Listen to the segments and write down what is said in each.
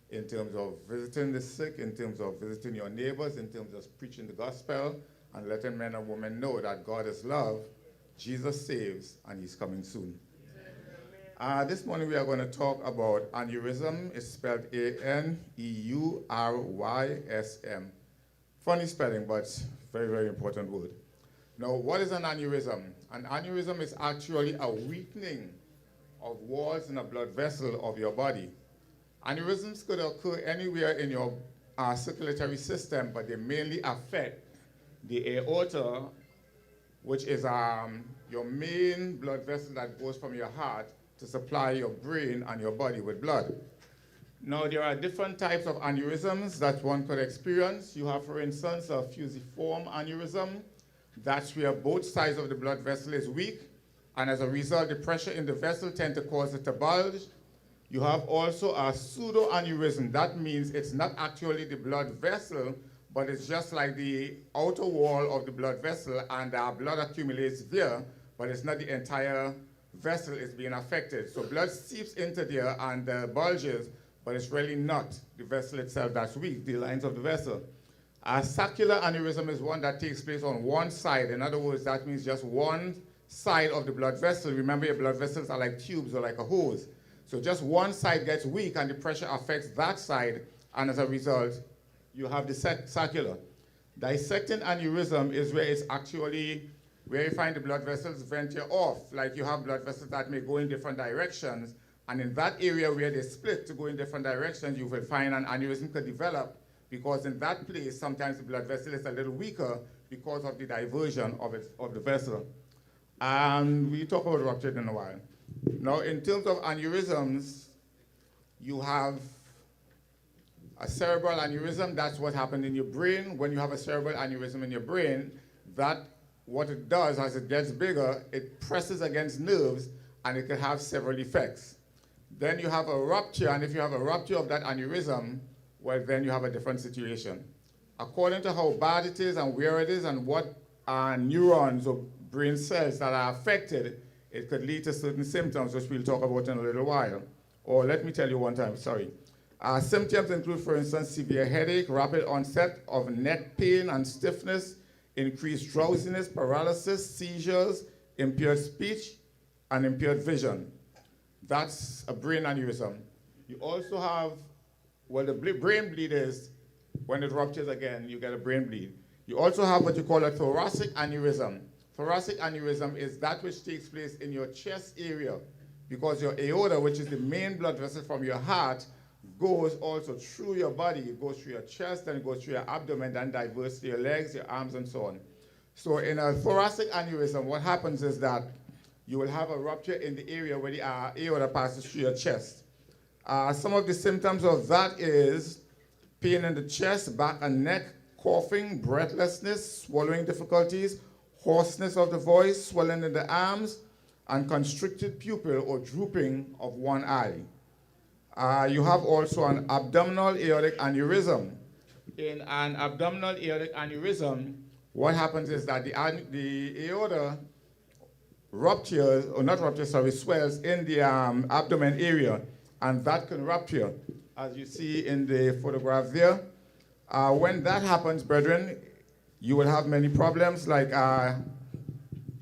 in terms of visiting the sick, in terms of visiting your neighbors, in terms of preaching the gospel, and letting men and women know that God is love, Jesus saves, and he's coming soon. This morning we are going to talk about aneurysm. It's spelled A-N-E-U-R-Y-S-M. Funny spelling, but very, very important word. Now, what is an aneurysm? An aneurysm is actually a weakening of walls in a blood vessel of your body. Aneurysms could occur anywhere in your circulatory system, but they mainly affect the aorta, which is your main blood vessel that goes from your heart to supply your brain and your body with blood. Now, there are different types of aneurysms that one could experience. You have, for instance, a fusiform aneurysm. That's where both sides of the blood vessel is weak, and as a result, the pressure in the vessel tends to cause it to bulge. You have also a pseudoaneurysm. That means it's not actually the blood vessel, but it's just like the outer wall of the blood vessel, and blood accumulates there, but it's not the entire vessel is being affected. So blood seeps into there and bulges, but it's really not the vessel itself that's weak, the lines of the vessel. A saccular aneurysm is one that takes place on one side. In other words, that means just one side of the blood vessel. Remember, your blood vessels are like tubes or like a hose. So just one side gets weak and the pressure affects that side, and as a result, you have the saccular. Dissecting aneurysm is where it's actually where you find the blood vessels venture off. Like you have blood vessels that may go in different directions, and in that area where they split to go in different directions, you will find an aneurysm could develop, because in that place, sometimes the blood vessel is a little weaker because of the diversion of the vessel. And we'll talk about rupture in a while. Now, in terms of aneurysms, you have a cerebral aneurysm. That's what happened in your brain. When you have a cerebral aneurysm in your brain, what it does as it gets bigger, it presses against nerves, and it can have several effects. Then you have a rupture, and if you have a rupture of that aneurysm, well, then you have a different situation. According to how bad it is and where it is and what neurons or brain cells that are affected, it could lead to certain symptoms, which we'll talk about in a little while. Or let me tell you one time, sorry. Symptoms include, for instance, severe headache, rapid onset of neck pain and stiffness, increased drowsiness, paralysis, seizures, impaired speech, and impaired vision. That's a brain aneurysm. You also have, well, the brain bleed is, when it ruptures again, you get a brain bleed. You also have what you call a thoracic aneurysm. Thoracic aneurysm is that which takes place in your chest area, because your aorta, which is the main blood vessel from your heart, goes also through your body. It goes through your chest, and it goes through your abdomen, then diverts to your legs, your arms, and so on. So in a thoracic aneurysm, what happens is that you will have a rupture in the area where the aorta passes through your chest. Some of the symptoms of that is pain in the chest, back and neck, coughing, breathlessness, swallowing difficulties, hoarseness of the voice, swelling in the arms, and constricted pupil or drooping of one eye. You have also an abdominal aortic aneurysm. In an abdominal aortic aneurysm, what happens is that the aorta ruptures, or not ruptures, sorry, swells in the abdomen area, and that can rupture, as you see in the photograph there. When that happens, brethren, you will have many problems, like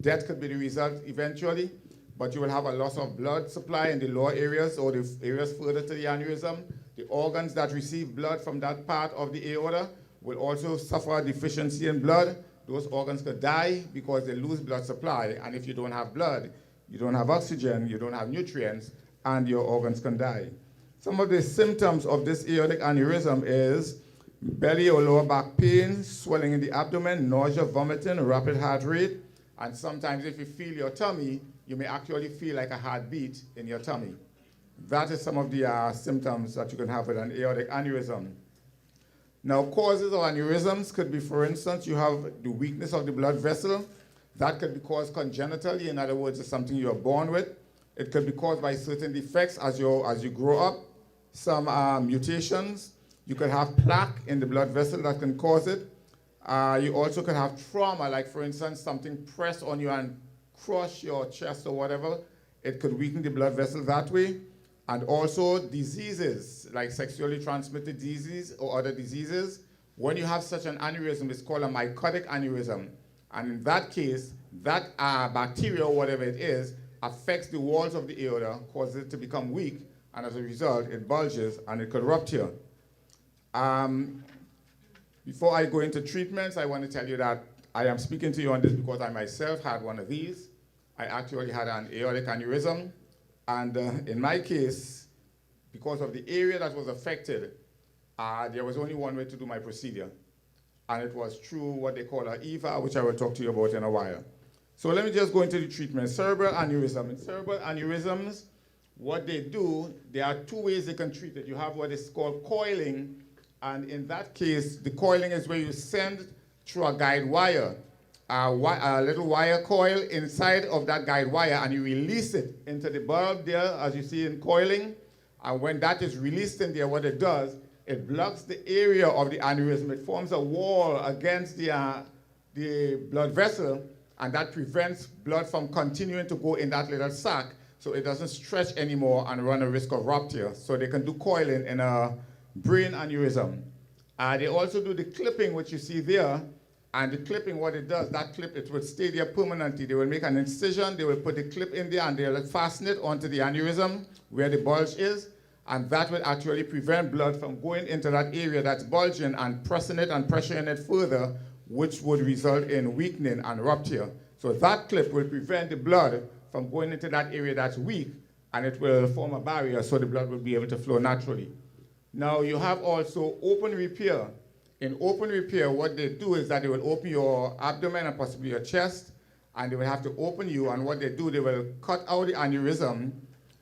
death could be the result eventually, but you will have a loss of blood supply in the lower areas or the areas further to the aneurysm. The organs that receive blood from that part of the aorta will also suffer deficiency in blood. Those organs could die because they lose blood supply, and if you don't have blood, you don't have oxygen, you don't have nutrients, and your organs can die. Some of the symptoms of this aortic aneurysm is belly or lower back pain, swelling in the abdomen, nausea, vomiting, rapid heart rate, and sometimes if you feel your tummy, you may actually feel like a heartbeat in your tummy. That is some of the symptoms that you can have with an aortic aneurysm. Now, causes of aneurysms could be, for instance, you have the weakness of the blood vessel. That could be caused congenitally. In other words, it's something you're born with. It could be caused by certain defects as you grow up, some mutations. You could have plaque in the blood vessel that can cause it. You also could have trauma, like, for instance, something pressed on you and crush your chest or whatever. It could weaken the blood vessel that way. And also diseases, like sexually transmitted disease or other diseases. When you have such an aneurysm, it's called a mycotic aneurysm. And in that case, that bacteria, or whatever it is, affects the walls of the aorta, causes it to become weak, and as a result, it bulges and it could rupture. Before I go into treatments, I want to tell you that I am speaking to you on this because I myself had one of these. I actually had an aortic aneurysm, and in my case, because of the area that was affected, there was only one way to do my procedure, and it was through what they call an EVA, which I will talk to you about in a while. So let me just go into the treatment. Cerebral aneurysm. In cerebral aneurysms, what they do, there are two ways they can treat it. You have what is called coiling, and in that case, the coiling is where you send through a guide wire, a little wire coil inside of that guide wire, and you release it into the bulb there, as you see in coiling. And when that is released in there, what it does, it blocks the area of the aneurysm. It forms a wall against the blood vessel, and that prevents blood from continuing to go in that little sac, so it doesn't stretch anymore and run a risk of rupture. So they can do coiling in a brain aneurysm. They also do the clipping, which you see there. And the clipping, what it does, that clip, it will stay there permanently. They will make an incision, they will put the clip in there, and they'll fasten it onto the aneurysm where the bulge is. And that will actually prevent blood from going into that area that's bulging and pressing it and pressuring it further, which would result in weakening and rupture. So that clip will prevent the blood from going into that area that's weak, and it will form a barrier so the blood will be able to flow naturally. Now you have also open repair. In open repair, what they do is that they will open your abdomen and possibly your chest, and they will have to open you, and what they do, they will cut out the aneurysm,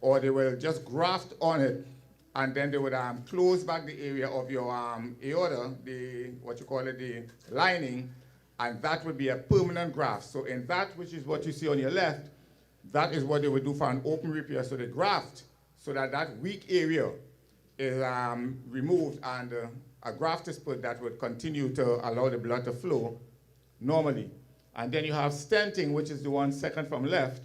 or they will just graft on it, and then they would close back the area of your aorta, the lining, and that would be a permanent graft. So in that, which is what you see on your left, that is what they would do for an open repair. So they graft so that that weak area is removed, and a graft is put that would continue to allow the blood to flow normally. And then you have stenting, which is the one second from left.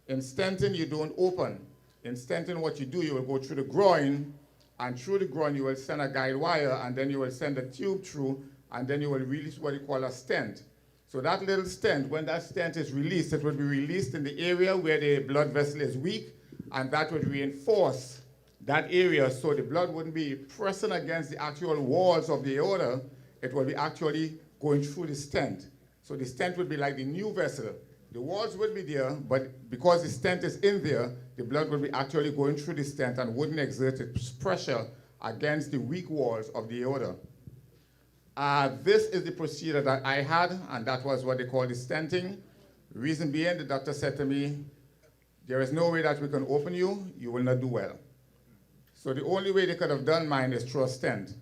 In stenting, you don't open. In stenting, what you do, you will go through the groin, and through the groin, you will send a guide wire, and then you will send a tube through, and then you will release what you call a stent. So that little stent, when that stent is released, it will be released in the area where the blood vessel is weak, and that would reinforce that area so the blood wouldn't be pressing against the actual walls of the aorta. It will be actually going through the stent. So the stent would be like the new vessel. The walls would be there, but because the stent is in there, the blood will be actually going through the stent and wouldn't exert its pressure against the weak walls of the aorta. This is the procedure that I had, and that was what they call the stenting. Reason being, the doctor said to me, there is no way that we can open you, you will not do well. So the only way they could have done mine is through a stent.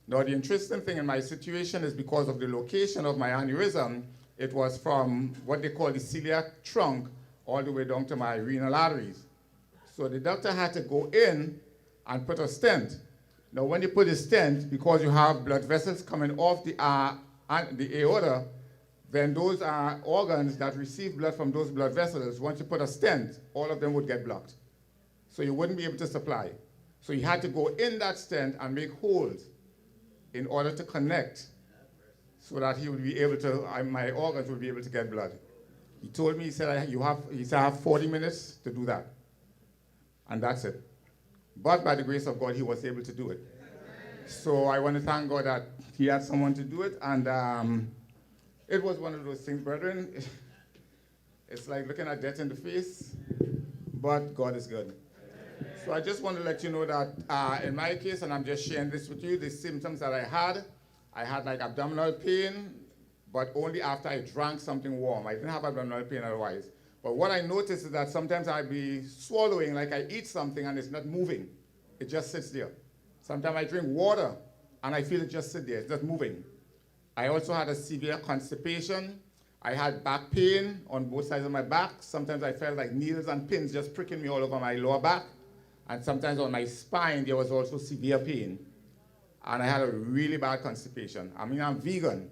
Now the interesting thing in my situation is because of the location of my aneurysm, it was from what they call the celiac trunk all the way down to my renal arteries. So the doctor had to go in and put a stent. Now when you put a stent, because you have blood vessels coming off the aorta, then those organs that receive blood from those blood vessels, once you put a stent, all of them would get blocked. So you wouldn't be able to supply. So he had to go in that stent and make holes in order to connect so that he would be able to, my organs would be able to get blood. He told me, he said, I have 40 minutes to do that. And that's it. But by the grace of God, he was able to do it. So I want to thank God that he had someone to do it. And it was one of those things, brethren. It's like looking at death in the face, but God is good. So I just want to let you know that in my case, and I'm just sharing this with you, the symptoms that I had like abdominal pain, but only after I drank something warm. I didn't have abdominal pain otherwise. But what I noticed is that sometimes I'd be swallowing, like I eat something and it's not moving. It just sits there. Sometimes I drink water and I feel it just sit there, it's not moving. I also had a severe constipation. I had back pain on both sides of my back. Sometimes I felt like needles and pins just pricking me all over my lower back. And sometimes on my spine, there was also severe pain. And I had a really bad constipation. I mean, I'm vegan,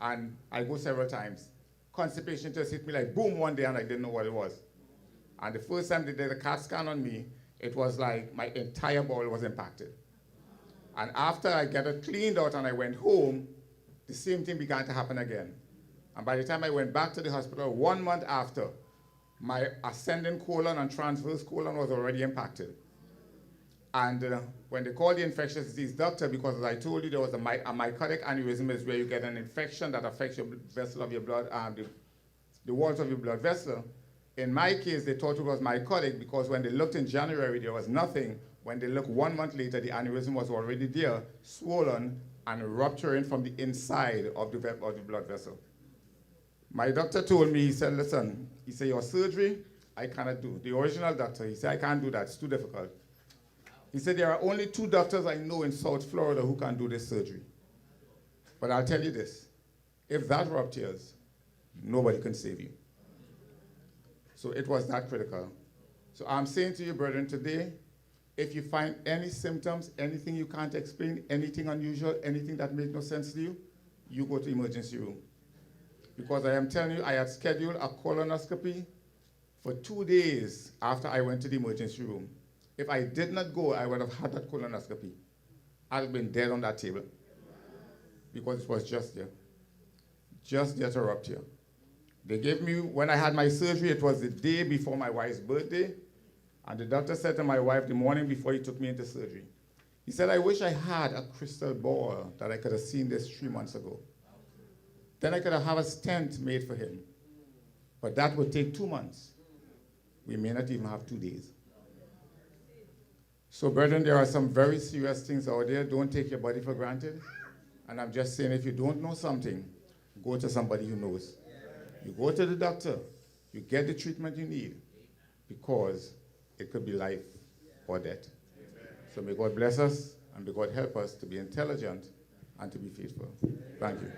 and I go several times. Constipation just hit me like boom one day, and I didn't know what it was. And the first time they did a CAT scan on me, it was like my entire bowel was impacted. And after I got it cleaned out and I went home, the same thing began to happen again. And by the time I went back to the hospital 1 month after, my ascending colon and transverse colon was already impacted. And when they called the infectious disease doctor, because as I told you, there was a mycotic aneurysm is where you get an infection that affects your vessel of your blood, the walls of your blood vessel. In my case, they thought it was mycotic because when they looked in January, there was nothing. When they looked 1 month later, the aneurysm was already there, swollen and rupturing from the inside of the blood vessel. My doctor told me, he said, listen, he said, your surgery, I cannot do. The original doctor, he said, I can't do that, it's too difficult. He said, there are only 2 doctors I know in South Florida who can do this surgery. But I'll tell you this, if that ruptures, nobody can save you. So it was that critical. So I'm saying to you, brethren, today, if you find any symptoms, anything you can't explain, anything unusual, anything that makes no sense to you, you go to the emergency room. Because I am telling you, I had scheduled a colonoscopy for 2 days after I went to the emergency room. If I did not go, I would have had that colonoscopy. I'd have been dead on that table. Because it was just there to rupture. They gave me, when I had my surgery, it was the day before my wife's birthday. And the doctor said to my wife the morning before he took me into surgery, he said, I wish I had a crystal ball that I could have seen this 3 months ago. Then I could have had a stent made for him. But that would take 2 months. We may not even have 2 days. So, brethren, there are some very serious things out there. Don't take your body for granted. And I'm just saying, if you don't know something, go to somebody who knows. You go to the doctor, you get the treatment you need, because it could be life or death. So may God bless us, and may God help us to be intelligent and to be faithful. Thank you.